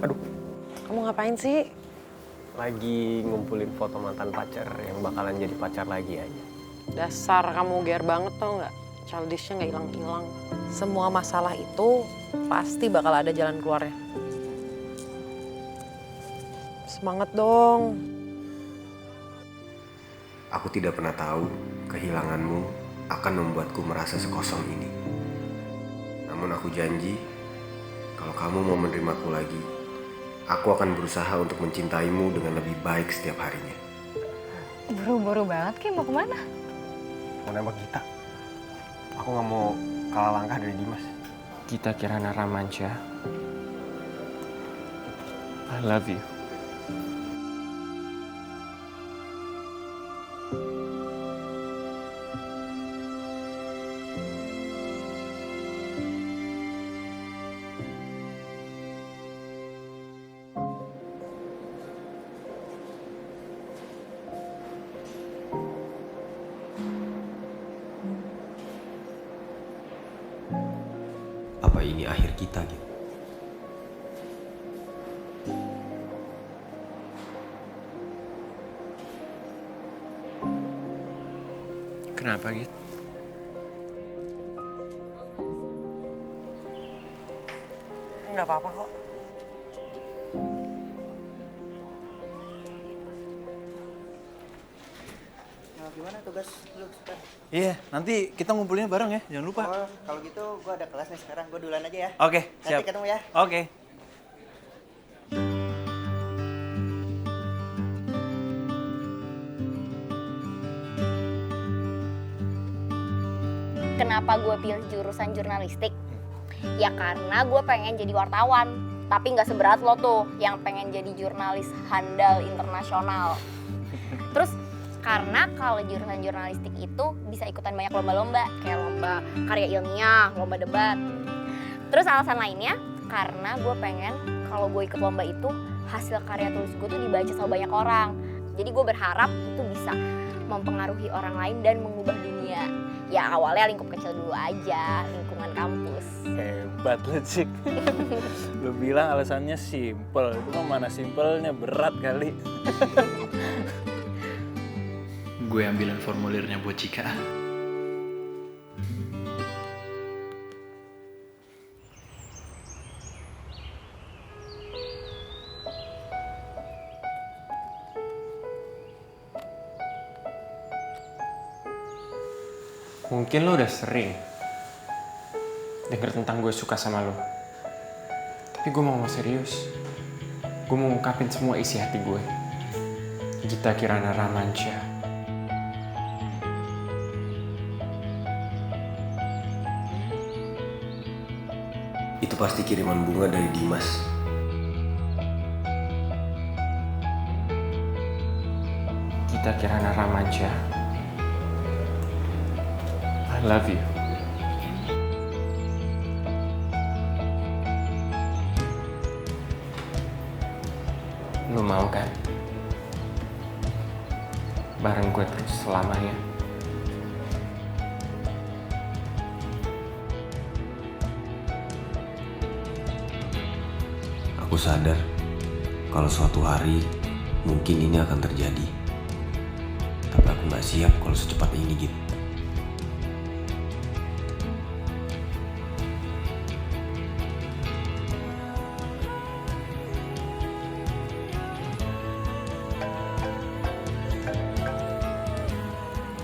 Aduh. Kamu ngapain sih? Lagi ngumpulin foto mantan pacar yang bakalan jadi pacar lagi aja. Dasar kamu gear banget tau nggak? Childishnya nggak hilang-hilang. Semua masalah itu pasti bakal ada jalan keluarnya. Semangat dong. Aku tidak pernah tahu kehilanganmu akan membuatku merasa sekosong ini. Namun aku janji, kalau kamu mau menerimaku lagi, aku akan berusaha untuk mencintaimu dengan lebih baik setiap harinya. Buru-buru banget, Ki. Mau kemana? Mau nembak Gita. Aku nggak mau kalah langkah dari Dimas. Gita Kirana Ramansyah, I love you. Apa ini akhir kita, gitu? Kenapa gitu? Nggak apa-apa kok. Nah, gimana tugas lu sekarang? Iya, nanti kita ngumpulinnya bareng ya, jangan lupa. Oh, kalau gitu gua ada kelas nih sekarang, gua duluan aja ya. Oke, siap. Nanti ketemu ya. Oke. Kenapa gue pilih jurusan jurnalistik? Ya karena gue pengen jadi wartawan. Tapi nggak seberat lo tuh yang pengen jadi jurnalis handal internasional. Terus karena kalau jurusan jurnalistik itu bisa ikutan banyak lomba-lomba. Kayak lomba karya ilmiah, lomba debat. Terus alasan lainnya karena gue pengen kalau gue ikut lomba itu hasil karya tulis gue tuh dibaca sama banyak orang. Jadi gue berharap itu bisa mempengaruhi orang lain dan mengubah dunia. Ya awalnya lingkup kecil dulu aja, lingkungan kampus. Hebat lu, Cik. Lu bilang alasannya simple, itu mah mana simpelnya, berat kali. Gue ambilin formulirnya buat Cika. Mungkin lo udah sering denger tentang gue suka sama lo. Tapi gue mau serius. Gue mau ngungkapin semua isi hati gue. Gita Kirana Ramansyah. Itu pasti kiriman bunga dari Dimas. Gita Kirana Ramansyah, I love you. Lu mau kan? Bareng gue terus selamanya. Aku sadar kalau suatu hari mungkin ini akan terjadi. Tapi aku gak siap kalau secepat ini, gitu.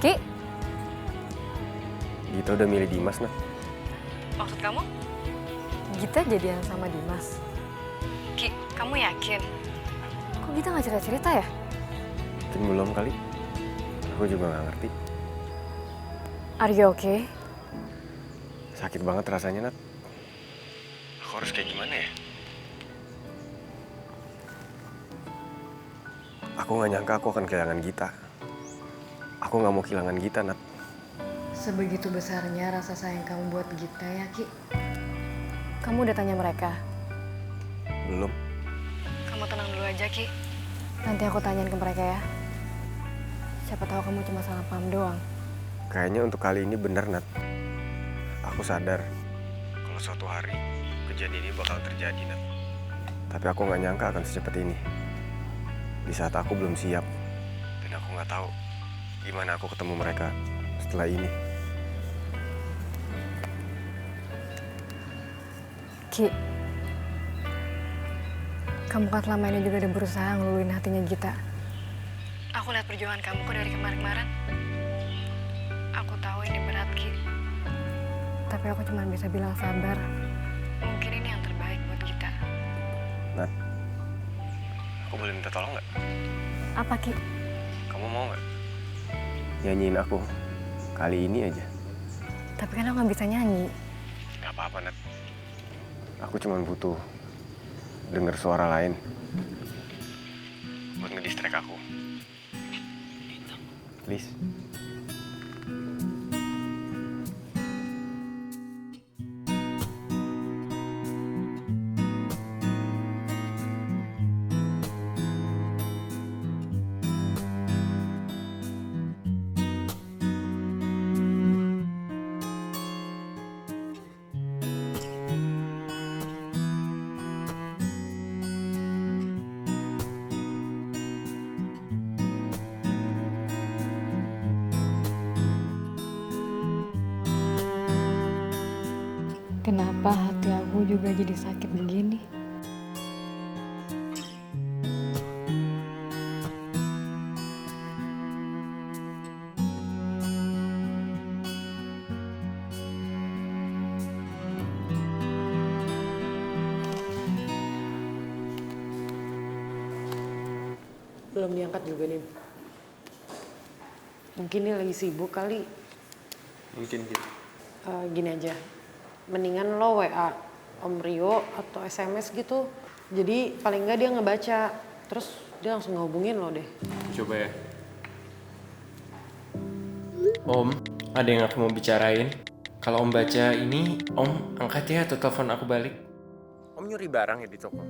Ki, Gita udah milih Dimas, Nat. Maksud kamu? Gita jadian sama Dimas. Ki, kamu yakin? Kok Gita nggak cerita-cerita ya? Mungkin belum kali. Aku juga gak ngerti. Are you okay? Sakit banget rasanya, Nat. Aku harus kayak gimana ya? Aku gak nyangka aku akan kehilangan Gita. Aku gak mau kehilangan Gita, Nat. Sebegitu besarnya rasa sayang kamu buat Gita ya, Ki? Kamu udah tanya mereka? Belum. Kamu tenang dulu aja, Ki. Nanti aku tanyain ke mereka ya. Siapa tahu kamu cuma salah paham doang. Kayaknya untuk kali ini benar, Nat. Aku sadar kalau suatu hari kejadian ini bakal terjadi, Nat. Tapi aku nggak nyangka akan secepat ini. Di saat aku belum siap. Dan aku nggak tahu gimana aku ketemu mereka setelah ini. Ki, kamu kan selama ini juga udah berusaha ngeluluin hatinya Gita. Aku lihat perjuangan kamu kok dari kemarin-kemarin. Aku tahu ini berat, Ki. Tapi aku cuma bisa bilang sabar. Mungkin ini yang terbaik buat Gita. Nat, aku boleh minta tolong nggak? Apa, Ki? Kamu mau nggak nyanyiin aku kali ini aja? Tapi kan aku nggak bisa nyanyi. Gak apa-apa, Nat. Aku cuma butuh denger suara lain buat ngedistract aku. Please. Kenapa hati aku juga jadi sakit begini? Belum diangkat juga nih. Mungkin dia lagi sibuk kali. Mungkin gitu. Gini aja, mendingan lo WA Om Rio atau SMS gitu. Jadi paling nggak dia ngebaca, terus dia langsung ngehubungin lo deh. Coba ya. Om, ada yang aku mau bicarain. Kalau Om baca ini, Om angkat ya atau telepon aku balik. Om nyuri barang ya di toko?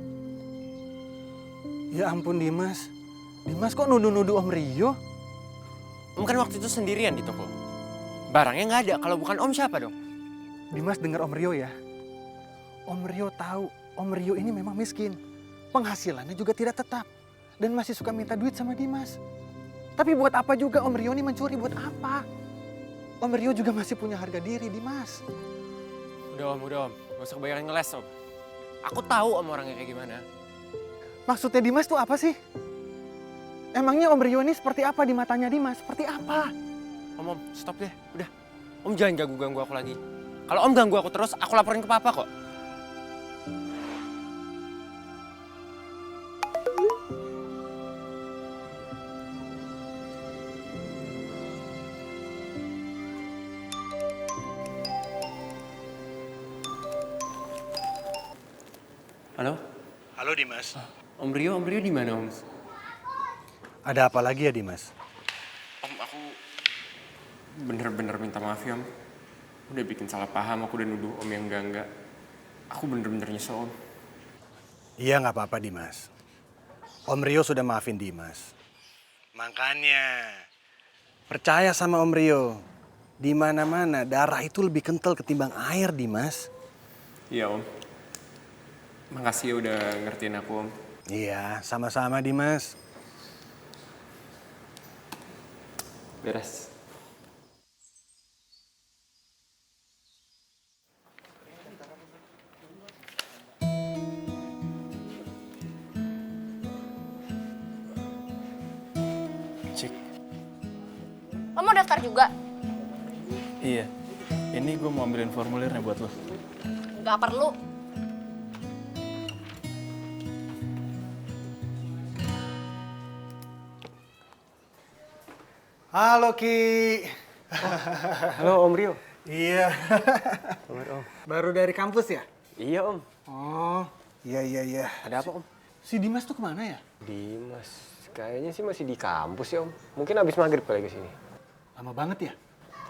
Ya ampun Dimas. Dimas kok nuduh-nuduh Om Rio? Om kan waktu itu sendirian di toko. Barangnya nggak ada, kalau bukan Om siapa dong? Dimas dengar Om Rio ya. Om Rio tahu Om Rio ini memang miskin. Penghasilannya juga tidak tetap. Dan masih suka minta duit sama Dimas. Tapi buat apa juga Om Rio ini mencuri, buat apa? Om Rio juga masih punya harga diri, Dimas. Udah Om. Gak usah kebanyakan ngeles Om. Aku tahu Om orangnya kayak gimana. Maksudnya Dimas tuh apa sih? Emangnya Om Rio ini seperti apa di matanya Dimas? Seperti apa? Om, stop deh. Udah. Om jangan ganggu-ganggu aku lagi. Kalau Om ganggu aku terus, aku laporin ke Papa kok. Halo? Halo Dimas. Om Rio di mana Om? Ada apa lagi ya Dimas? Om, aku bener-bener minta maaf ya Om. Udah bikin salah paham, aku udah nuduh Om yang enggak. Aku bener-bener nyesel Om. Iya nggak apa-apa Dimas. Om Rio sudah maafin Dimas. Makanya percaya sama Om Rio. Di mana-mana darah itu lebih kental ketimbang air Dimas. Iya Om. Makasih ya udah ngertiin aku Om. Iya, sama-sama Dimas. Beres. Cik. Lo mau daftar juga? Iya. Ini gue mau ambilin formulirnya buat lo. Gak perlu. Halo Ki. Halo Om Rio. Iya. Baru dari kampus ya? Iya Om. Oh, iya. Ada apa Om? Si Dimas tuh kemana ya? Dimas, kayaknya sih masih di kampus ya Om. Mungkin habis maghrib kali kesini. Lama banget ya?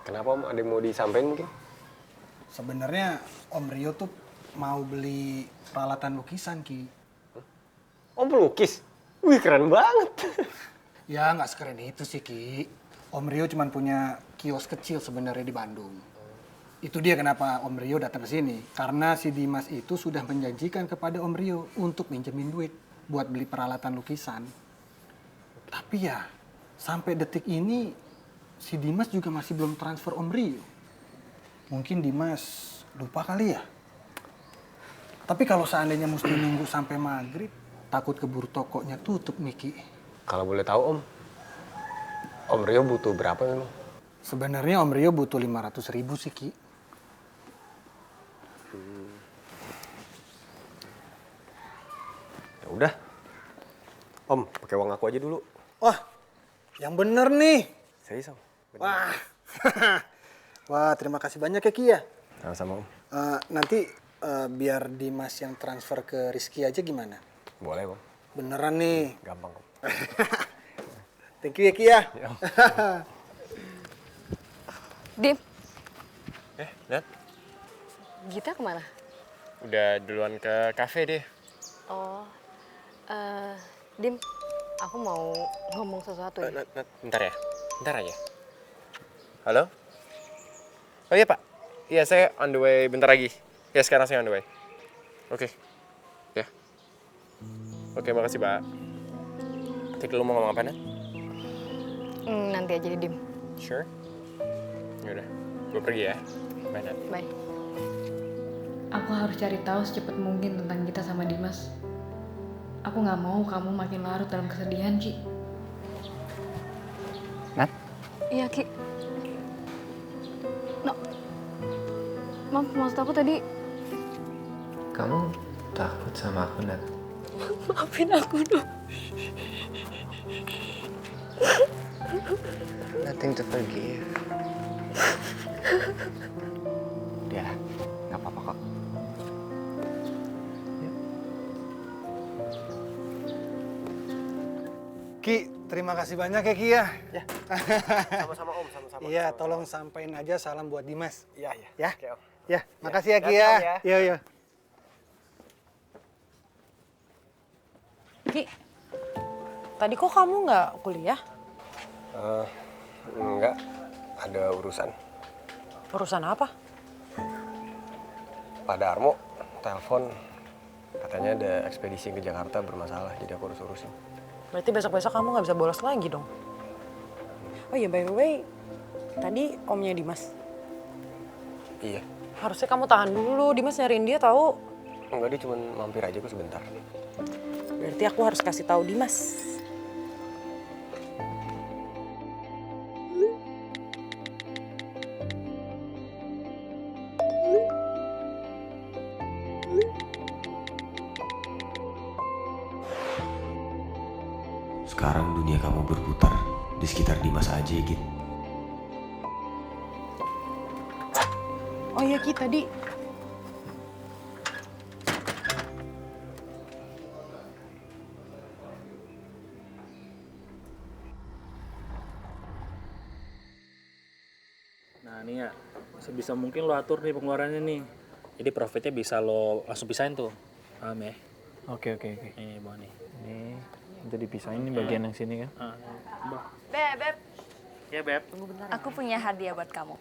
Kenapa Om? Ada yang mau disampaikan mungkin? Sebenarnya Om Rio tuh mau beli peralatan lukisan Ki. Om pelukis? Wih keren banget. Ya nggak sekeren itu sih Ki. Om Rio cuma punya kios kecil sebenarnya di Bandung. Itu dia kenapa Om Rio datang ke sini. Karena si Dimas itu sudah menjanjikan kepada Om Rio untuk minjemin duit buat beli peralatan lukisan. Tapi ya, sampai detik ini si Dimas juga masih belum transfer Om Rio. Mungkin Dimas lupa kali ya. Tapi kalau seandainya mesti nunggu sampai maghrib, takut keburu tokonya tutup, Miki. Kalau boleh tahu Om Rio butuh berapa memang? Sebenarnya Om Rio butuh 500.000 sih, Ki. Ya udah. Om, pakai uang aku aja dulu. Wah, yang bener nih. Serius, Om. Wah, wah terima kasih banyak ya, Ki ya. Sama-sama, Om. Nanti biar Dimas yang transfer ke Rizky aja gimana? Boleh, Om. Beneran nih. Gampang, Om. Thank you ya, Ki ya. Dim, Nat? Gita kemana? Udah duluan ke kafe deh. Oh, Dim, aku mau ngomong sesuatu ya. Nat, bentar ya. Bentar aja. Halo? Oh iya, Pak. Iya, saya on the way bentar lagi. Ya, sekarang saya on the way. Oke. Ya. Oke, makasih, Pak. Cek dulu mau ngomong apa, Nat? Nanti aja deh, Dim. Sure? Yaudah, gue pergi ya. Bye, Nat. Bye. Aku harus cari tahu secepat mungkin tentang kita sama Dimas. Aku nggak mau kamu makin larut dalam kesedihan, Ki. Nat? Iya, Ki. No. Maaf, maksud aku tadi... Kamu takut sama aku, Nat? Maafin aku dong. Nothing to forgive. Udah, nggak apa-apa kok. Ki, terima kasih banyak ya, Ki ya. Sama-sama, Om. Sama-sama. Iya, tolong sampaikan aja salam buat Dimas. Iya, iya. Ya? Oke, Om. Ya, makasih ya, Ki Hati-hati, ya. Om, ya. Iya, iya. Ki, tadi kok kamu nggak kuliah? Enggak. Ada urusan. Urusan apa? Pak Darmo telepon. Katanya ada ekspedisi ke Jakarta bermasalah, jadi aku harus urusin. Berarti besok-besok kamu nggak bisa bolos lagi dong? Oh iya, by the way, tadi omnya Dimas. Iya. Harusnya kamu tahan dulu, Dimas nyariin dia tahu. Enggak, dia cuma mampir aja kok sebentar. Berarti aku harus kasih tahu Dimas. Sekarang dunia kamu berputar di sekitar Dimas aja, Git. Oh iya, Ki, tadi Nah nih ya, sebisa mungkin lo atur nih pengeluarannya nih. Jadi profitnya bisa lo langsung pisahin tuh. Paham ya? Oke. Nih, bawa nih. Ini udah dipisahin nih bagian yang sini kan? Beb, Ya, Beb. aku punya hadiah buat kamu.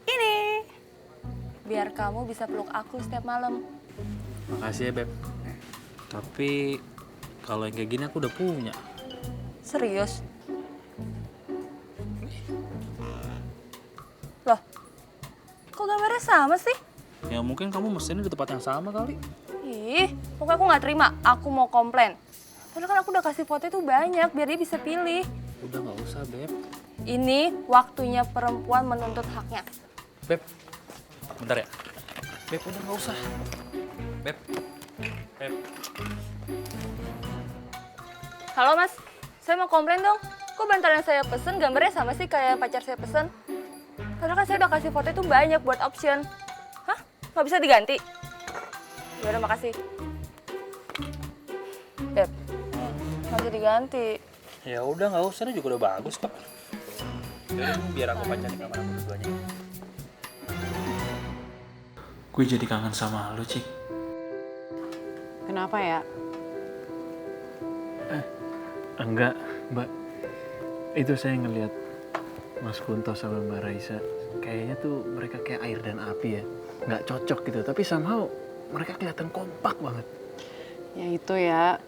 Ini. Biar kamu bisa peluk aku setiap malam. Makasih ya, Beb. Tapi kalau yang kayak gini aku udah punya. Serius? Loh, kok gambarnya sama sih? Ya mungkin kamu mesennya di tempat yang sama kali. Ih, pokoknya aku nggak terima. Aku mau komplain. Padahal kan aku udah kasih foto itu banyak biar dia bisa pilih. Udah nggak usah, Beb. Ini waktunya perempuan menuntut haknya. Beb, bentar ya. Beb, udah nggak usah. Beb. Halo Mas, saya mau komplain dong. Kok bantal yang saya pesen gambarnya sama sih kayak pacar saya pesen? Padahal kan saya udah kasih foto itu banyak buat option. Hah? Nggak bisa diganti? Yaudah, makasih. Beb, nggak bisa diganti. Ya udah nggak usah, ini juga udah bagus kok. Jadi biar aku pacarin kamar aku berdua. Gue jadi kangen sama lo, Cik. kenapa ya? Enggak, Mbak. Itu saya ngelihat Mas Kunto sama Mbak Raisa kayaknya tuh mereka kayak air dan api ya. Nggak cocok gitu, tapi somehow mereka kelihatan kompak banget. Ya itu ya,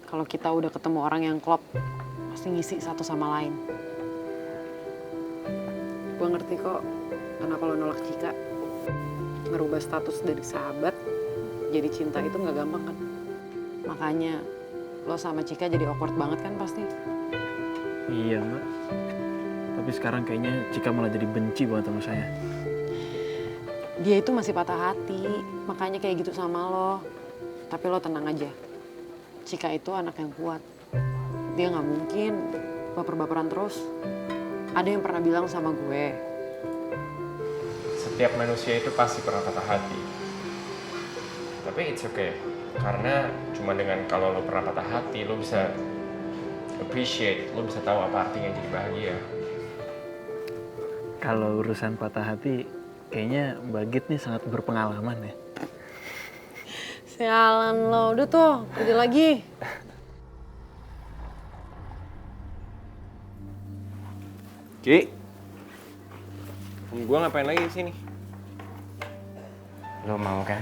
kalau kita udah ketemu orang yang klop, pasti ngisi satu sama lain. Gue ngerti kok kenapa lo nolak Cika. Ngerubah status dari sahabat jadi cinta itu nggak gampang kan. Makanya lo sama Cika jadi awkward banget kan pasti. Iya Mbak. Tapi sekarang kayaknya Cika malah jadi benci banget sama saya. Dia itu masih patah hati, makanya kayak gitu sama lo. Tapi lo tenang aja, Cika itu anak yang kuat. Dia nggak mungkin baper-baperan terus. Ada yang pernah bilang sama gue, Setiap manusia itu pasti pernah patah hati. Tapi it's okay. Karena cuma dengan kalau lo pernah patah hati, lo bisa appreciate, lo bisa tahu apa artinya jadi bahagia. Kalau urusan patah hati, kayaknya Mbak Git nih sangat berpengalaman ya. sialan lo, udah tuh, pergi lagi. Ki, gue ngapain lagi di sini? Lo mau kan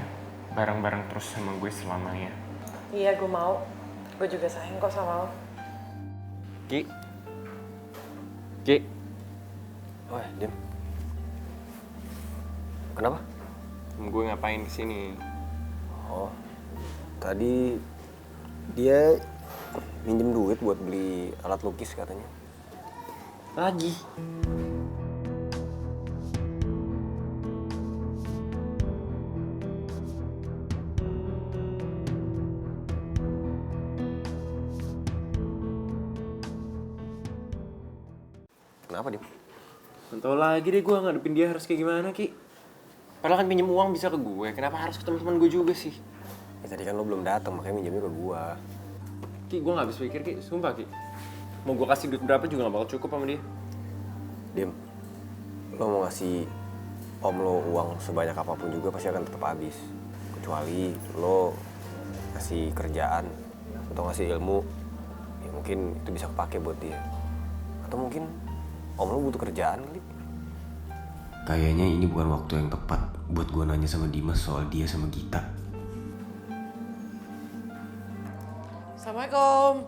bareng-bareng terus sama gue selamanya? Iya, gue mau. Gue juga sayang kok sama lo. Ki, Ki, Wah, Dim. Kenapa? gue ngapain di sini? Oh, tadi dia minjem duit buat beli alat lukis katanya. Lagi? Kenapa, Dim? Nggak lagi deh gue ngadepin dia harus kayak gimana, Ki. Padahal kan pinjem uang bisa ke gue, kenapa harus ke teman-teman gue juga sih? Ya, tadi kan lo belum datang, makanya minjemnya ke gua. Ki, gue gak habis pikir, Ki. Sumpah, Ki. Mau gue kasih duit berapa juga gak bakal cukup sama dia. Dim, lo mau ngasih om lo uang sebanyak apapun juga pasti akan tetap habis. Kecuali lo ngasih kerjaan atau ngasih ilmu, ya mungkin itu bisa kepake buat dia. Atau mungkin om lo butuh kerjaan kali. Kayaknya ini bukan waktu yang tepat buat gue nanya sama Dimas soal dia sama Gita. Assalamualaikum.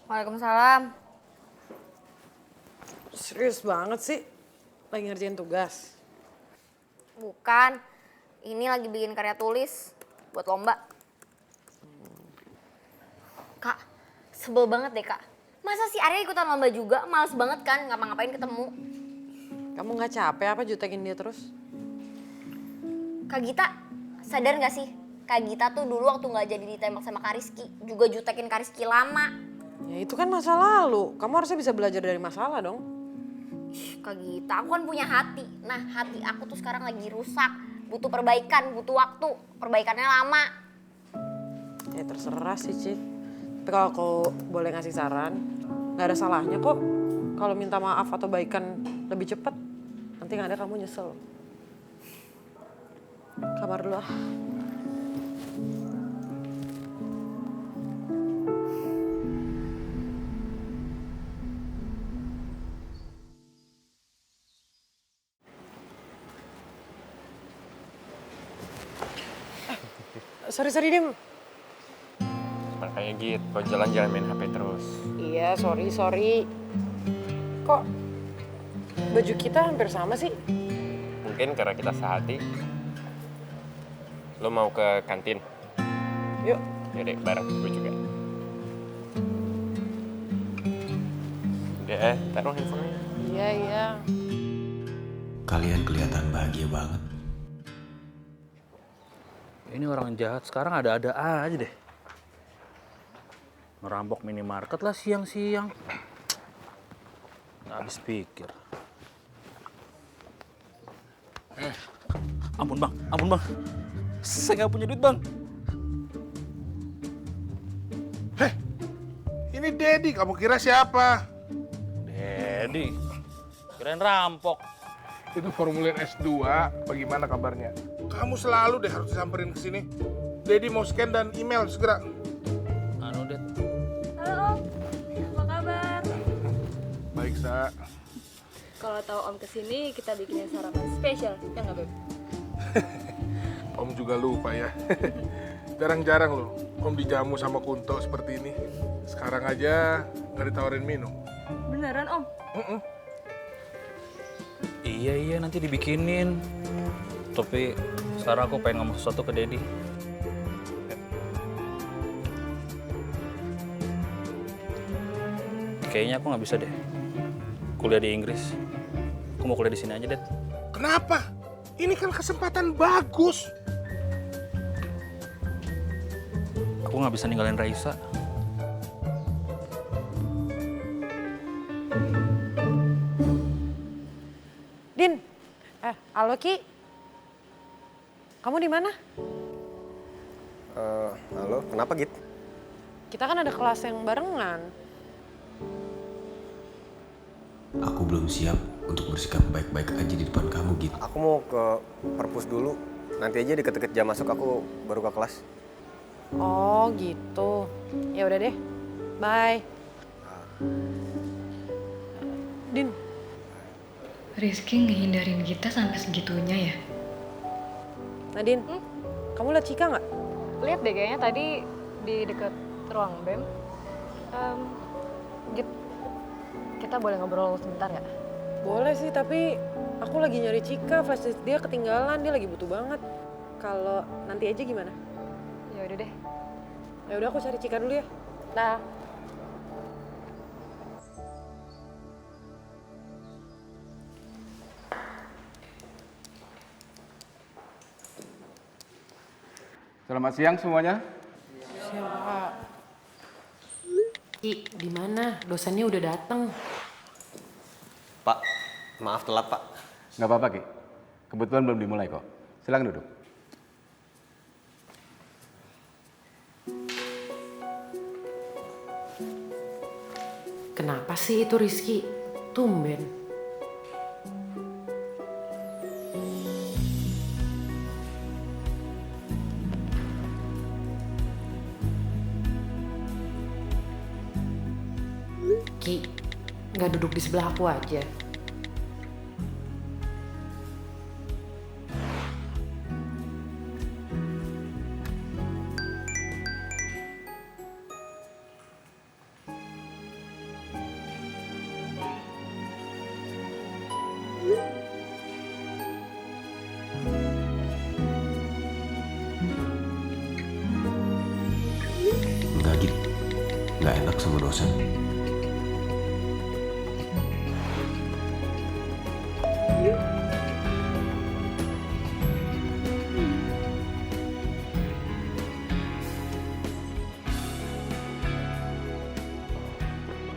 Waalaikumsalam. Serius banget sih, lagi ngerjain tugas. Bukan, ini lagi bikin karya tulis buat lomba. Kak, sebel banget deh kak. Masa si Arya ikutan lomba juga? Males banget kan, ngapa-ngapain ketemu. Kamu nggak capek apa jutekin dia terus? Kak Gita, sadar gak sih? Kak Gita tuh dulu waktu gak jadi ditembak sama Kak Rizky, juga jutekin Kak Rizky lama. Ya itu kan masa lalu, kamu harusnya bisa belajar dari masalah dong. Kak Gita, aku kan punya hati. Nah, hati aku tuh sekarang lagi rusak. Butuh perbaikan, butuh waktu. Perbaikannya lama. Ya terserah sih, Cik. Tapi kalau aku boleh ngasih saran, gak ada salahnya kok kalau minta maaf atau baikan lebih cepat. Nanti gak ada kamu nyesel. Kamar dulu ah. Sorry Dim. Makanya gitu, kalau jalan-jalan main HP terus. Iya, sorry. Kok baju kita hampir sama sih? Mungkin karena kita sehati. Lo mau ke kantin? Yuk. Yaudah, bareng gue juga. Udah, taruh handphonenya. Iya. Kalian kelihatan bahagia banget. Ini orang jahat sekarang ada-ada aja deh. Ngerampok minimarket lah siang-siang. Nggak habis pikir. Ampun bang. Saya nggak punya duit bang. Ini Dedi, kamu kira siapa? Dedi, kirain rampok. Itu formulir S2, bagaimana kabarnya? Kamu selalu deh harus disamperin ke sini. Dedi mau scan dan email segera. Anu, Det. Halo Om, apa kabar? Baik, Sa. Kalau tahu Om kesini, kita bikinin sarapan spesial, ya nggak, Beb? Om juga lupa ya. Jarang-jarang loh Om dijamu sama Kunto seperti ini. Sekarang aja nggak ditawarin minum. Beneran, Om? Iya, nanti dibikinin. Tapi sekarang aku pengen ngomong sesuatu ke Dedi. Kayaknya aku nggak bisa deh kuliah di Inggris. Aku mau kuliah di sini aja, Dad. Kenapa? Ini kan kesempatan bagus. Aku nggak bisa ninggalin Raisa. Din, halo Ki. Kamu di mana? Halo, kenapa Git? Kita kan ada kelas yang barengan. Aku belum siap untuk bersikap baik-baik aja di depan kamu, Git. Aku mau ke perpus dulu. Nanti aja deket-deket jam masuk aku baru ke kelas. Oh gitu. Ya udah deh. Bye. Din, Rizky ngehindarin kita sampai segitunya ya? Nadine, kamu lihat Cika nggak? Lihat deh kayaknya tadi di dekat ruang BEM. Git, kita boleh ngobrol sebentar nggak? Boleh sih, tapi aku lagi nyari Cika, flashdisk dia ketinggalan, dia lagi butuh banget. Kalau nanti aja gimana? Ya udah deh. Ya udah aku cari Cika dulu ya. Nah. Selamat siang semuanya. Siapa? Ki, di mana? Dosennya udah datang. Pak, maaf telat Pak. Nggak apa-apa, Ki. Kebetulan belum dimulai kok. Silakan duduk. Kenapa sih itu Rizky? Tumben. Ki, nggak duduk di sebelah aku aja. Enggak, Git. Nggak enak sama dosen.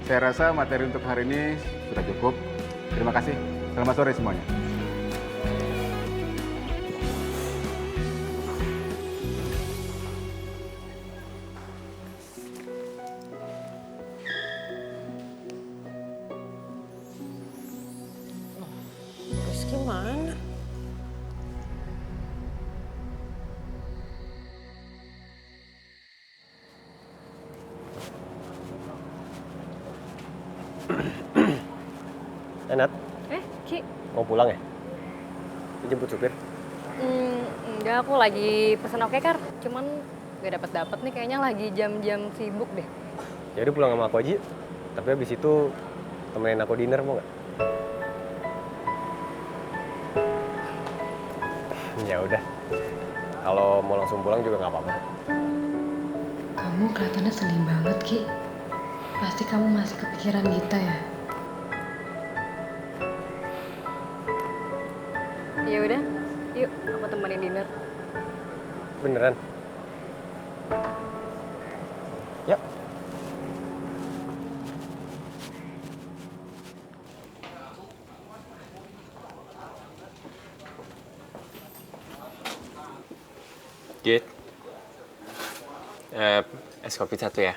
Saya rasa materi untuk hari ini sudah cukup. Terima kasih. Selamat sore semuanya. Rizky mana? Nat, Ki? mau pulang ya? Dijemput supir? Enggak, aku lagi pesen Okekar. Cuman gak dapet nih, kayaknya lagi jam-jam sibuk deh. Ya udah pulang sama aku aja. Tapi habis itu temenin aku dinner mau nggak? Ya udah. Kalau mau langsung pulang juga nggak apa-apa. Kamu kelihatannya sedih banget, Ki. Pasti kamu masih kepikiran Gita ya? Ya udah, yuk aku temenin dinner. Beneran? Yuk. Git. Es kopi satu ya.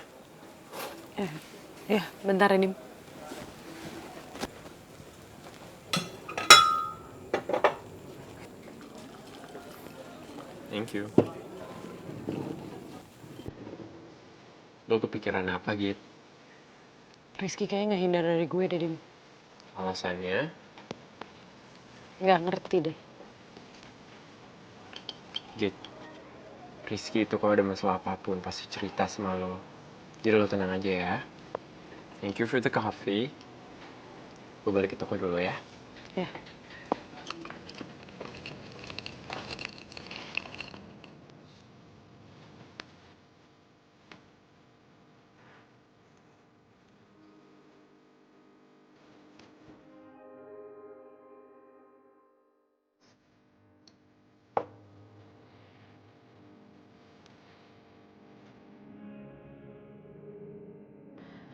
Ya, bentar ini. Thank you. Lo kepikiran apa, Git? Rizky kayaknya ngehindar dari gue deh, Dim. Alasannya? Nggak ngerti deh. Git, Rizky itu kalau ada masalah apapun pasti cerita sama lo. Jadi lo tenang aja ya. Thank you for the coffee. Gue balik ke toko dulu ya. Ya.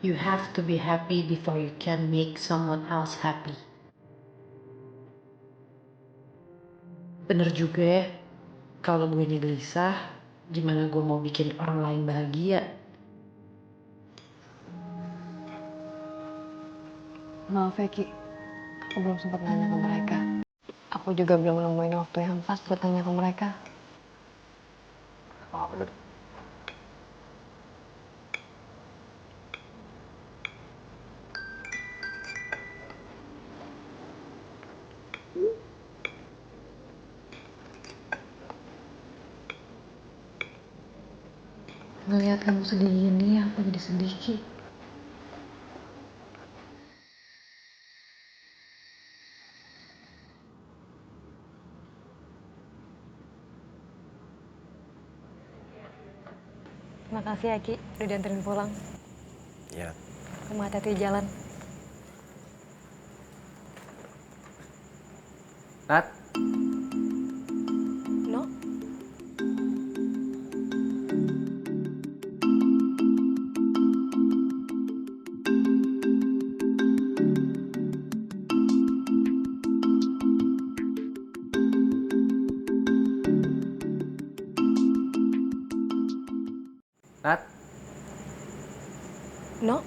You have to be happy before you can make someone else happy. Bener juga ya, kalau gue ini gelisah, gimana gue mau bikin orang lain bahagia? Maaf ya Ki, aku belum sempat nanya ke mereka. Aku juga belum nemuin waktu yang pas buat tanya ke mereka. Oh, bener. Ngeliat kamu sedih gini, aku jadi sedih, Ki. Makasih ya Ki, udah dianterin pulang. Iya. Kamu hati-hati di jalan. Nat, No? Nat. No?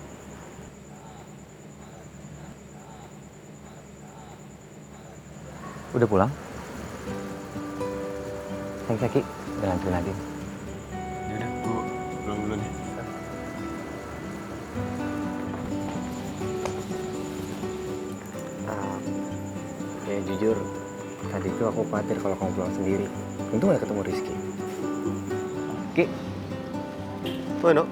Udah pulang? Thanks ya Ki, udah nganterin Nadine. Yaudah, gue pulang dulu nih. Ya jujur, tadi tuh aku khawatir kalau kamu pulang sendiri. Untung gak ketemu Rizky. Ki. Bueno.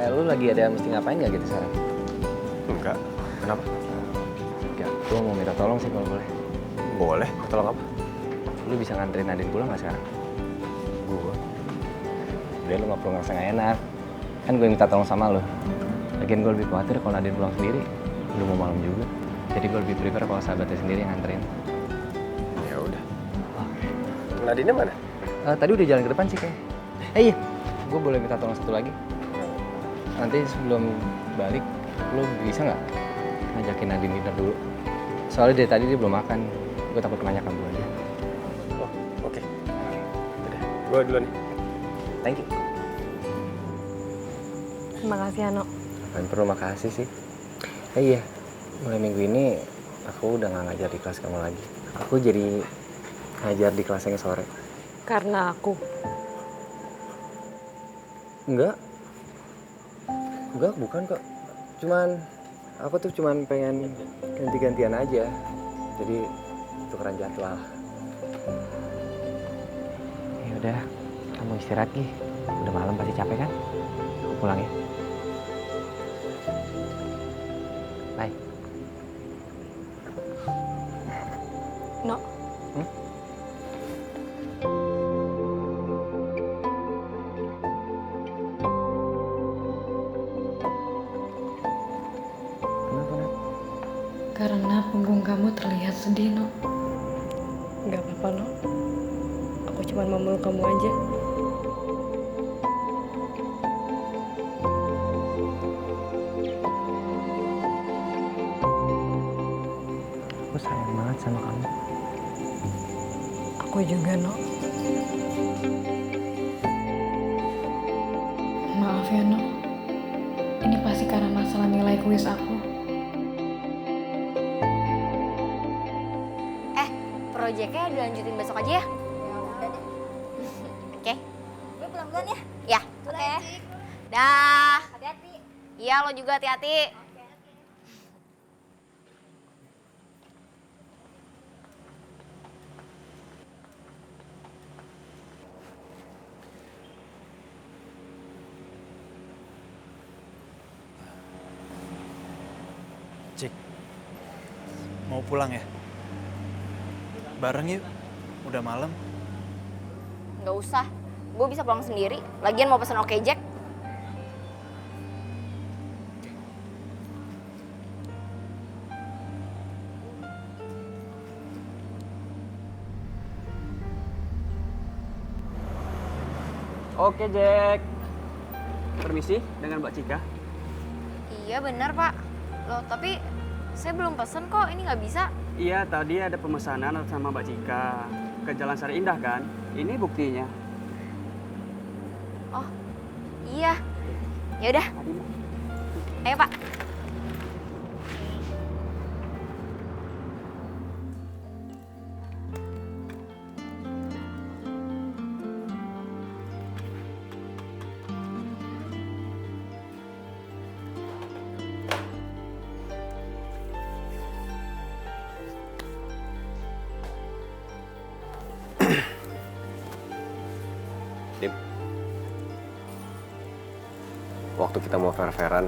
Lu lagi ada mesti ngapain gak gitu sekarang? Enggak. Kenapa? Enggak, gue mau minta tolong sih kalau boleh. Boleh. Tolong apa? Lu bisa nganterin Nadine pulang gak sekarang? Gue. Udah lu gak perlu ngerasa gak enak. Kan gue minta tolong sama lu. Lagian gue lebih khawatir kalau Nadine pulang sendiri. Udah mau malam juga. Jadi gue lebih prefer kalau sahabatnya sendiri yang nganterin. Ya udah. Nadine mana? Tadi udah jalan ke depan sih kayak. Iya, gue boleh minta tolong satu lagi. Nanti sebelum balik, lo bisa nggak ngajakin Nadine dinner dulu? Soalnya dari tadi dia belum makan. Gue takut kebanyakan dulu aja. Oh, oke. Udah, gue duluan nih. Thank you. Terima kasih Ano. Bukan perlu makasih sih. Iya, mulai minggu ini aku udah nggak ngajar di kelas kamu lagi. Aku jadi ngajar di kelas yang sore. Karena aku. Enggak, bukan kok. Aku tuh cuman pengen ganti-gantian aja. Jadi tukeran jadwal. Ya udah, kamu istirahat Gi. Udah malam pasti capek kan? Aku pulang ya. Bye. No. Karena punggung kamu terlihat sedih, No. Gak apa-apa, No. Aku cuma mau meluk kamu aja. Aku sayang banget sama kamu. Aku juga, No. Maaf ya, No. Ini pasti karena masalah nilai kuis aku. Proyeknya dilanjutin besok aja ya? Oke. Gue pulang duluan ya. Ya. Oke. Dah. Hati-hati. Iya, lo juga hati-hati. Mau pulang ya? Bareng yuk, udah malam. Nggak usah, gue bisa pulang sendiri. Lagian mau pesen Oke Jack. Oke Jack. Permisi dengan Mbak Cika. Iya bener pak. Loh tapi saya belum pesen kok, ini nggak bisa. Iya tadi ada pemesanan sama Mbak Cika ke Jalan Sari Indah kan? Ini buktinya. Oh iya. Ya udah. Ayo pak. Dim, waktu kita mau fair-fairan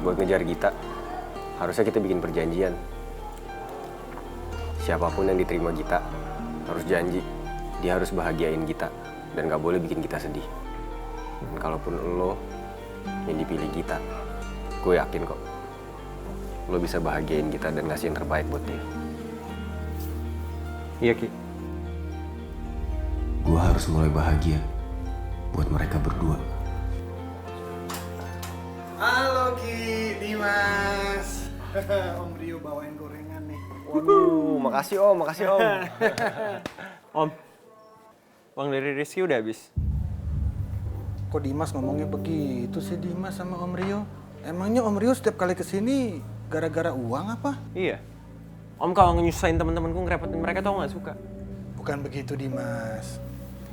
buat ngejar Gita, harusnya kita bikin perjanjian. Siapapun yang diterima Gita harus janji dia harus bahagiain Gita dan gak boleh bikin kita sedih. Dan kalaupun lo yang dipilih Gita, gue yakin kok lo bisa bahagiain Gita dan ngasih yang terbaik buat dia. Iya Ki. Gue harus mulai bahagia buat mereka berdua. Halo Ki, Dimas. Om Rio bawain gorengan nih. Waduh, makasih Om, makasih Om. Om, uang dari Rizky udah habis. Kok Dimas ngomongnya begitu sih Dimas sama Om Rio? Emangnya Om Rio setiap kali kesini gara-gara uang apa? Iya. Om kalau nyusahin teman-temanku ngerepotin mereka tau nggak suka. Bukan begitu Dimas.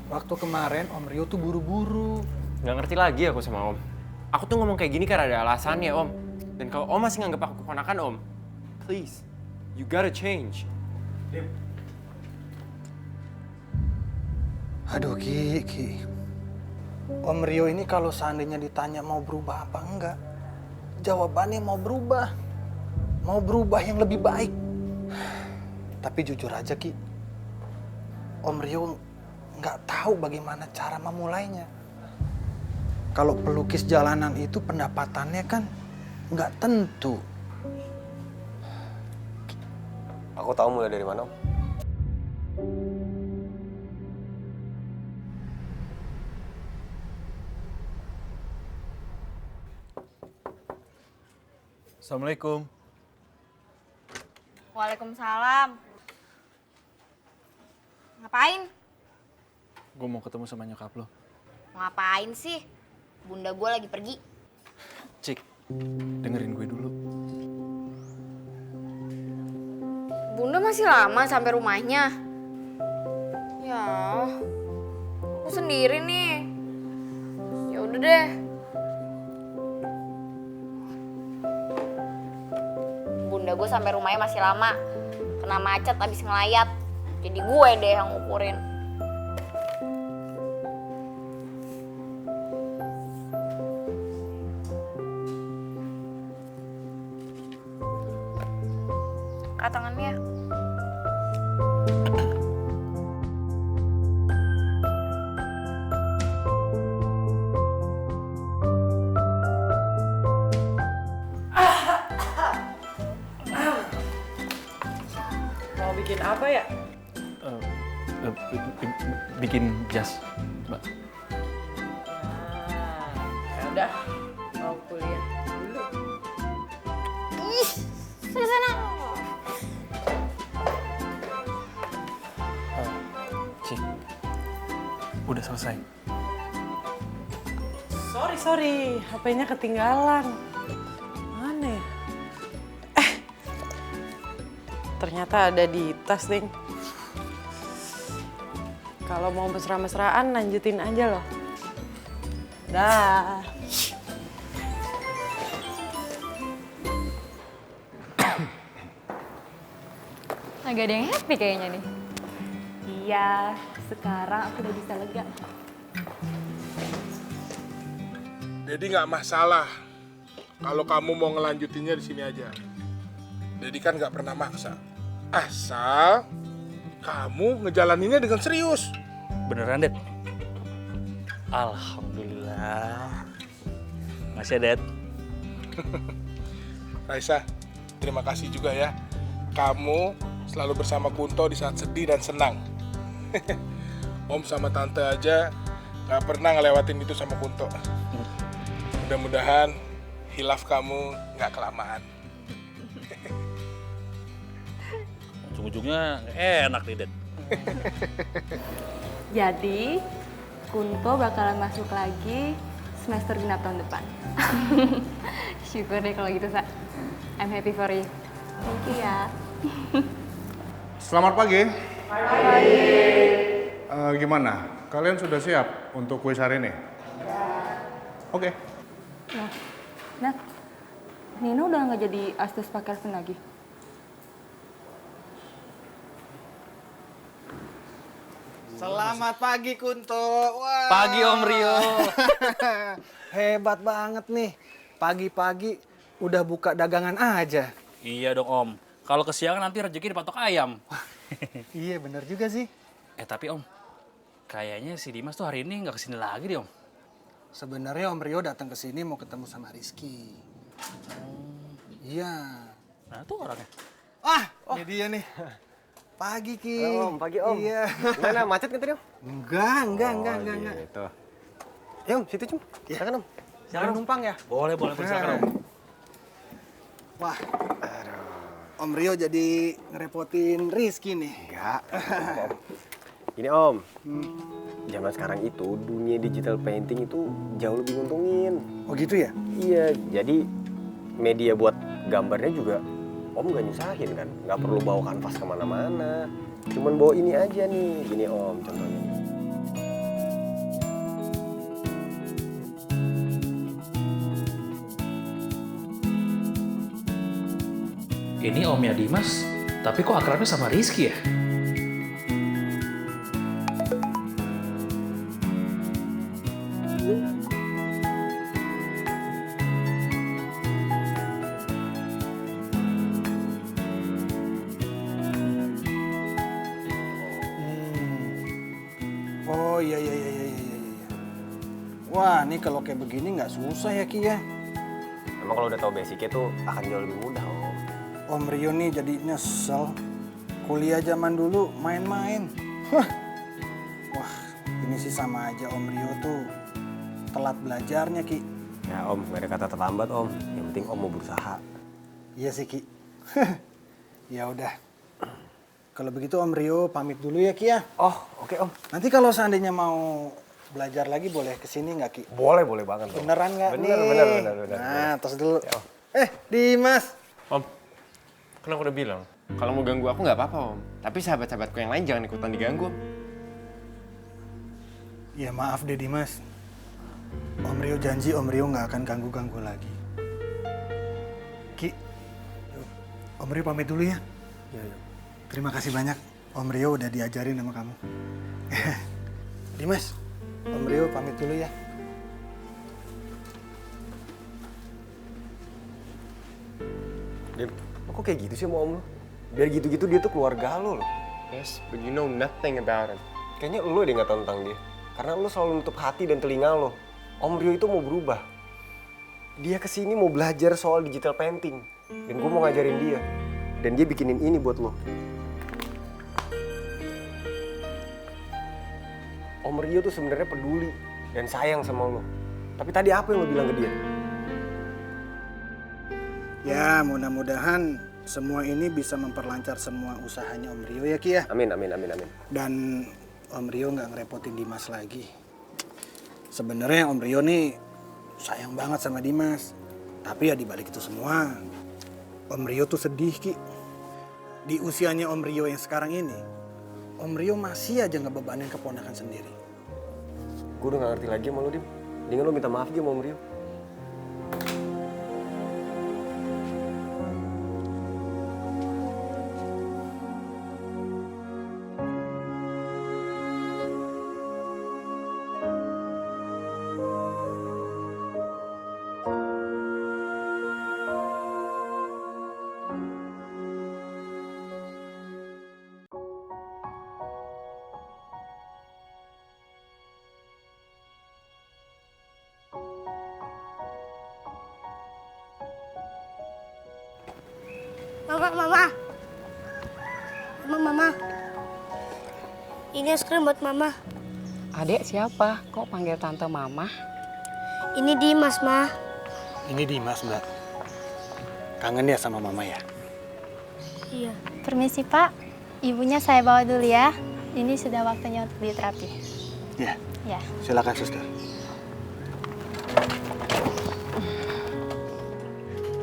Waktu kemarin Om Rio tuh buru-buru. Nggak ngerti lagi aku sama Om. Aku tuh ngomong kayak gini karena ada alasannya Om. Dan kalau Om masih nganggap aku keponakan Om, please, you gotta change. Aduh Ki. Om Rio ini kalau seandainya ditanya mau berubah apa enggak, jawabannya mau berubah. Mau berubah yang lebih baik. Tapi jujur aja Ki, Om Rio nggak tahu bagaimana cara memulainya. Kalau pelukis jalanan itu pendapatannya kan nggak tentu. Aku tahu mulai dari mana Om. Assalamualaikum. Waalaikumsalam. Ngapain? Gue mau ketemu sama nyokap lo. Ngapain sih? Bunda gue lagi pergi. Cik, dengerin gue dulu. Bunda masih lama sampai rumahnya. Ya, aku sendiri nih. Ya udah deh. Bunda gue sampai rumahnya masih lama. Kena macet abis ngelayat. Jadi gue deh yang ngukurin. Angkat tangannya. Mau bikin apa ya? Bikin jas, Mbak. Ya udah, mau kuliah dulu. Ih, sana. Cik, udah selesai. Sorry, HP-nya ketinggalan. Mana ya? Ternyata ada di tas, Ding. Kalau mau mesra-mesraan, lanjutin aja loh. Dah. Agak ada yang happy kayaknya nih. Iya, sekarang aku udah bisa lega. Jadi nggak masalah kalau kamu mau ngelanjutinnya di sini aja. Jadi kan nggak pernah maksa. Asal kamu ngejalaninnya dengan serius. Beneran, Det? Alhamdulillah. Masih ya, Det? Raisa, terima kasih juga ya. Kamu selalu bersama Kunto di saat sedih dan senang. Om sama Tante aja gak pernah ngelewatin itu sama Kunto. Mudah-mudahan hilaf kamu gak kelamaan. Ujung-ujungnya enak nih, Det. Jadi, Kunto bakalan masuk lagi semester genap tahun depan. Syukur deh kalau gitu, Sa. I'm happy for you. Thank you ya. Selamat pagi. Pagi. Gimana? Kalian sudah siap untuk kuis hari ini? Oke. Nah, Nat, Nino udah nggak jadi asdos pakai lagi? Selamat pagi Kunto. Wah. Pagi Om Rio. Hebat banget nih. Pagi-pagi udah buka dagangan aja. Iya dong, Om. Kalau kesiangan nanti rezeki dipatok ayam. Iya bener juga sih. Tapi Om, kayaknya si Dimas tuh hari ini nggak kesini lagi deh, Om. Sebenarnya Om Rio datang ke sini mau ketemu sama Rizky. Iya. Nah tuh orangnya. Ini dia nih. Pagi Ki. Halo, Om. Pagi Om. Iya. Gimana, macet kan tadi Om? Enggak. Gitu. Ya Om, situ Cum. Silakan Om. Jangan numpang ya. Boleh, silakan Om. Wah, Om Rio jadi ngerepotin Rizky nih. Enggak. Gini Om, zaman sekarang itu dunia digital painting itu jauh lebih nguntungin. Oh gitu ya? Iya, jadi media buat gambarnya juga Om gak nyusahin kan, gak perlu bawa kanvas kemana-mana. Cuman bawa ini aja nih, gini Om contohnya. Ini omnya Dimas, tapi kok akrabnya sama Rizky ya? Oh iya. Wah, ini kalau kayak begini nggak susah ya Ki ya. Emang kalau udah tahu basicnya tuh akan jauh lebih mudah Om. Om Rio nih jadi nyesel. Kuliah zaman dulu main-main. Wah, ini sih sama aja Om Rio tuh telat belajarnya Ki. Ya Om, gak ada kata terlambat Om. Yang penting Om mau berusaha. Iya sih Ki. Ya udah. Kalau begitu Om Rio pamit dulu ya Ki ya. Oh, oke Om. Nanti kalau seandainya mau belajar lagi boleh kesini nggak Ki? Boleh banget Om. Beneran nggak nih? Bener. Nah, tos dulu. Dimas. Om, kan aku udah bilang, kalau mau ganggu aku nggak apa-apa Om. Tapi sahabat-sahabatku yang lain jangan ikutan diganggu Om. Ya maaf deh Dimas. Om Rio janji Om Rio nggak akan ganggu-ganggu lagi. Ki, Om Rio pamit dulu ya. Iya. Terima kasih banyak Om Rio udah diajarin sama kamu. Dimas, Om Rio pamit dulu ya. Dim, lo kok kayak gitu sih sama Om lo? Biar gitu-gitu dia tuh keluarga lo loh. Yes, but you know nothing about it. Kayaknya lo deh nggak tahu tentang dia. Karena lo selalu nutup hati dan telinga lo. Om Rio itu mau berubah. Dia kesini mau belajar soal digital painting. Dan gue mau ngajarin dia. Dan dia bikinin ini buat lo. Om Rio tuh sebenarnya peduli dan sayang sama lo. Tapi tadi apa yang lo bilang ke dia? Ya mudah-mudahan semua ini bisa memperlancar semua usahanya Om Rio ya Ki ya. Amin. Dan Om Rio nggak ngerepotin Dimas lagi. Sebenarnya Om Rio nih sayang banget sama Dimas. Tapi ya dibalik itu semua, Om Rio tuh sedih Ki. Di usianya Om Rio yang sekarang ini, Om Rio masih aja ngebebanin keponakan sendiri. Gue udah gak ngerti lagi sama lo, Dim. Mendingan lo minta maaf aja sama Om Rio. Mama. Mama. Ini es krim buat Mama. Adek siapa? Kok panggil tante mama? Ini Dimas, Ma. Ini Dimas, Mbak. Kangen ya sama Mama ya? Iya. Permisi Pak, ibunya saya bawa dulu ya. Ini sudah waktunya untuk diterapi. Ya. Ya. Silakan, Suster.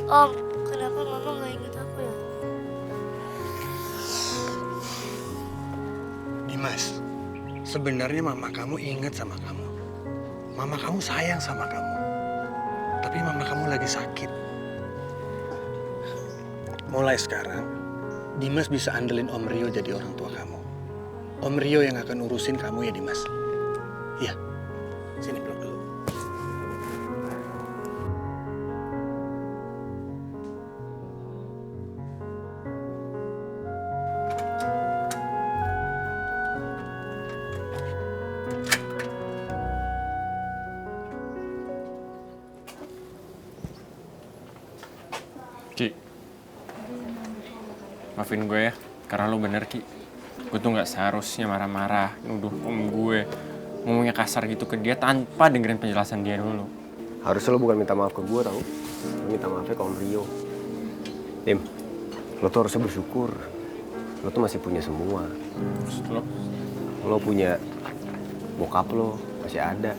Om, kenapa Mama nggak ingat aku ya? Dimas, sebenarnya Mama kamu ingat sama kamu. Mama kamu sayang sama kamu. Tapi Mama kamu lagi sakit. Mulai sekarang, Dimas bisa andelin Om Rio jadi orang tua kamu. Om Rio yang akan urusin kamu ya, Dimas. Iya. Sini peluk dulu. Ki, maafin gue ya, karena lo bener Ki. Gue tuh gak seharusnya marah-marah, nuduh om gue, ngomongnya kasar gitu ke dia tanpa dengerin penjelasan dia dulu. Harusnya lo bukan minta maaf ke gue tau, lo minta maafnya ke Om Rio. Dim, lo tuh harusnya bersyukur. Lo tuh masih punya semua. Lo punya bokap lo, masih ada.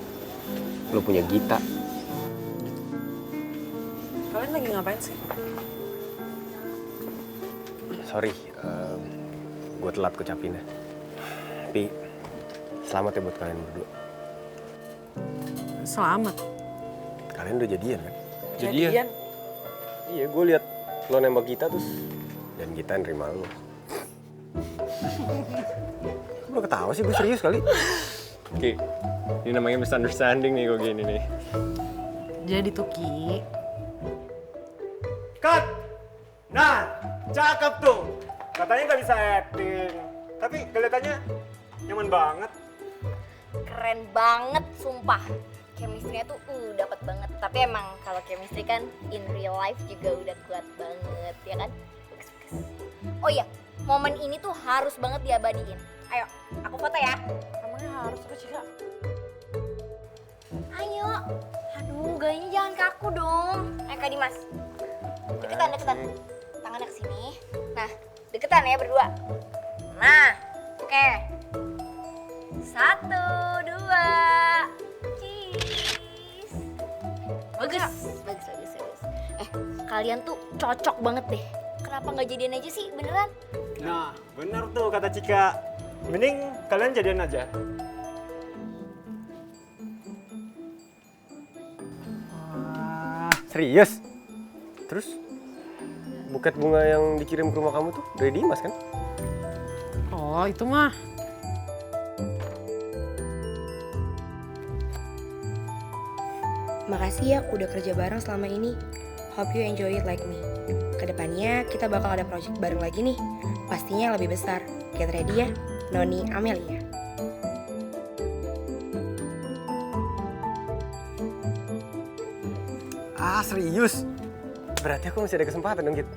Lo punya Gita. Kalian lagi ngapain sih? Sorry, gue telat ngucapinnya. Tapi selamat ya buat kalian berdua. Selamat. Kalian udah jadian kan? Jadian? Iya, gue lihat lo nembak Gita terus dan Gita nerima lo. Lo ketawa sih, gue serius kali. Ki, ini namanya misunderstanding nih kok gini nih. Jadi tuh Ki, Cut! Nah, cakep tuh. Katanya nggak bisa acting, tapi kelihatannya nyaman banget. Keren banget, sumpah. Chemistry-nya tuh dapet banget. Tapi emang kalau chemistry kan in real life juga udah kuat banget, ya kan? Oh iya, momen ini tuh harus banget diabadiin. Ayo, aku foto ya. Emangnya harus apa Cika? Ayo. Aduh, gayanya jangan kaku dong. Ayo Kak Dimas. Deketan. Tangannya ke sini. Nah, deketan ya berdua. Nah, oke. 1, 2. Cheese. Bagus. Kalian tuh cocok banget deh. Kenapa nggak jadian aja sih, beneran? Nah, benar tuh kata Cika. Mending kalian jadian aja. Serius? Terus buket bunga yang dikirim ke rumah kamu tuh dari Dimas kan? Oh, itu mah. Makasih ya udah kerja bareng selama ini. Hope you enjoy it like me. Kedepannya kita bakal ada project bareng lagi nih. Pastinya yang lebih besar. Get ready ya, Noni Amelia. Ah, serius? Berarti aku masih ada kesempatan dong, Git.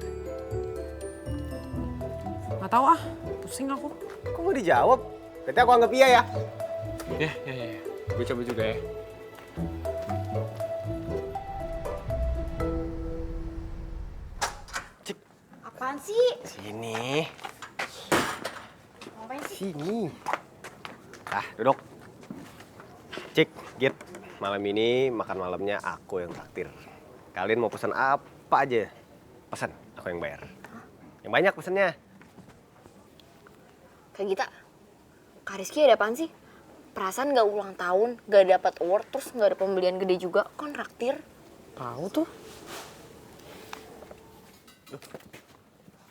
Nggak tahu ah, pusing aku. Kok mau dijawab? Berarti aku anggap iya ya? Ya. Gue coba juga ya. Apaan sih? Sini. Ngapain sih? Sini. Duduk. Cik, Git. Malam ini makan malamnya aku yang traktir. Kalian mau pesan apa aja? Pesan, aku yang bayar. Yang banyak pesannya. Kak Gita, Kak Rizky ada apaan sih? Perasaan nggak ulang tahun, nggak dapat award, terus nggak ada pembelian gede juga, kan traktir? Tahu tuh.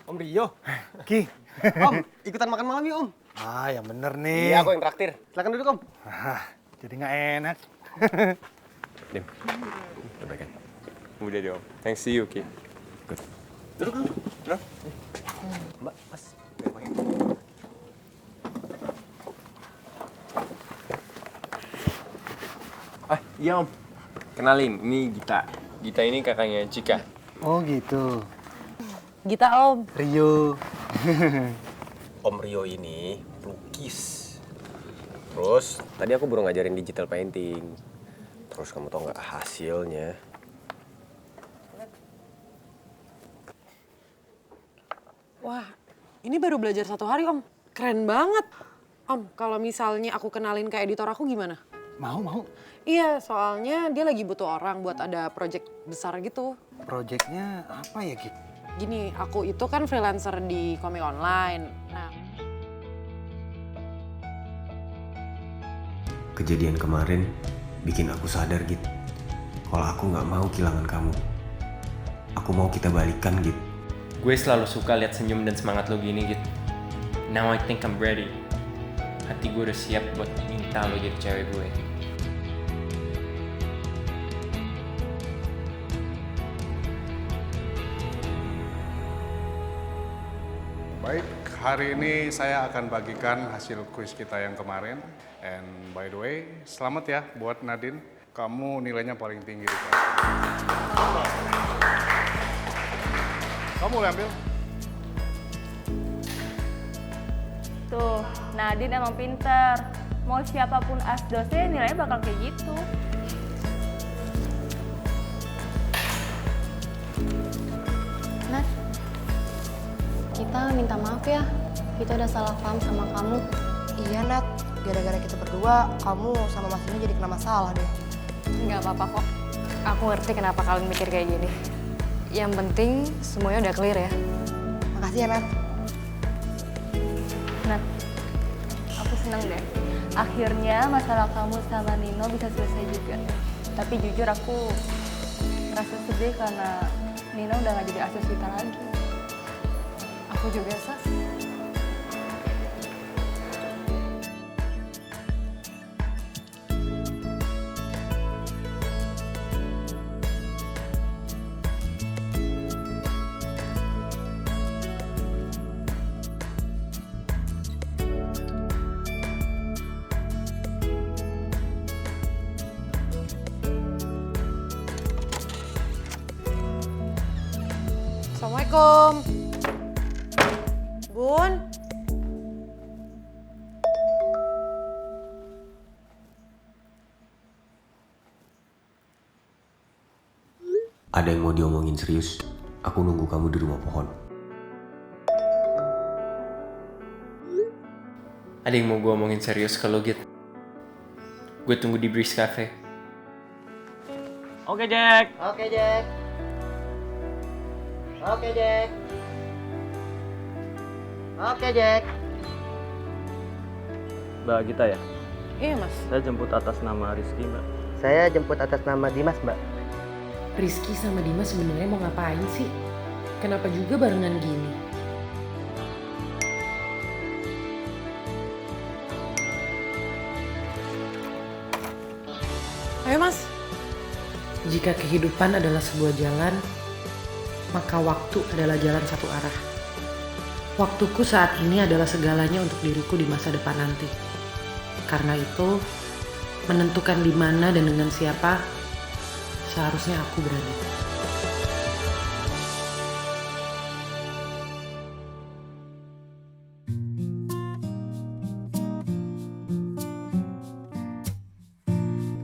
Om Rio. Ki. Om, ikutan makan malam yuk, Om. Ah, yang bener nih. Iya, aku yang traktir. Silakan duduk, Om. Jadi nggak enak. Dim, udah baik kan? Udah deh Om. Thanks to you, Ki. Good. Duduk. Mbak, Mas. Iya Om. Kenalin, ini Gita. Gita ini kakaknya Cika. Oh gitu. Gita Om. Rio. Om Rio ini pelukis. Terus tadi aku baru ngajarin digital painting. Terus kamu tau nggak hasilnya? Wah, ini baru belajar 1 hari Om. Keren banget. Om, kalau misalnya aku kenalin ke editor aku gimana? Mau. Iya, soalnya dia lagi butuh orang buat ada project besar gitu. Projectnya apa ya, Git? Gini, aku itu kan freelancer di komik online. Nah, Kejadian kemarin bikin aku sadar, Git. Kalau aku nggak mau kehilangan kamu. Aku mau kita balikan, Git. Gue selalu suka lihat senyum dan semangat lo gini, Git. Now I think I'm ready. Hati gue udah siap buat minta lo jadi cewek gue. Baik, hari ini saya akan bagikan hasil kuis kita yang kemarin. And by the way, selamat ya buat Nadine. Kamu nilainya paling tinggi di kelas. Kamu boleh ambil. Tuh, Nadine emang pinter. Mau siapapun asdosnya nilainya bakal kayak gitu. Nat, kita minta maaf ya. Kita udah salah paham sama kamu. Iya Nat, gara-gara kita berdua, kamu sama Mas ini jadi kena masalah deh. Nggak apa-apa kok. Aku ngerti kenapa kalian mikir kayak gini. Yang penting semuanya udah clear ya. Makasih ya Nat. Nat, aku seneng deh. Akhirnya masalah kamu sama Nino bisa selesai juga. Tapi jujur aku merasa sedih karena Nino udah gak jadi asus kita lagi. Aku juga, Sas. Assalamualaikum. Bun. Ada yang mau diomongin serius? Aku nunggu kamu di rumah pohon. Ada yang mau gue omongin serius ke lo, Git. Gue tunggu di Breeze Cafe. Oke, Jack. Oke, Jack. Oke, Jack. Oke, Jack. Mbak Gita ya? Iya, Mas. Saya jemput atas nama Rizky, Mbak. Saya jemput atas nama Dimas, Mbak. Rizky sama Dimas sebenarnya mau ngapain sih? Kenapa juga barengan gini? Ayo, Mas. Jika kehidupan adalah sebuah jalan, maka waktu adalah jalan satu arah. Waktuku saat ini adalah segalanya untuk diriku di masa depan nanti. Karena itu, menentukan di mana dan dengan siapa, seharusnya aku berani.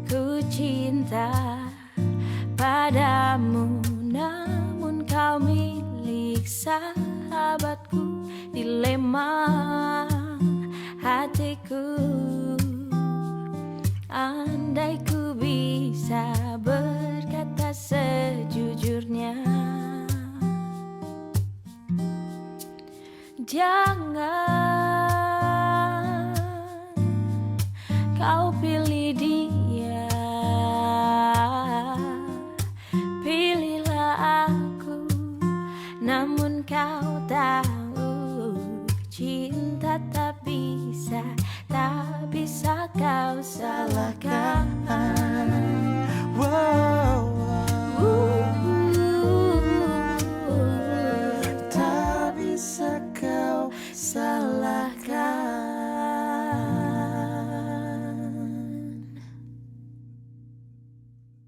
Ku cinta padamu, namun kau milik sahabatku. Dilema hatiku, andai ku bisa berkata sejujurnya. Jangan kau pilih dia, pilihlah aku. Namun kau tahu, cinta tak bisa kau salahkan.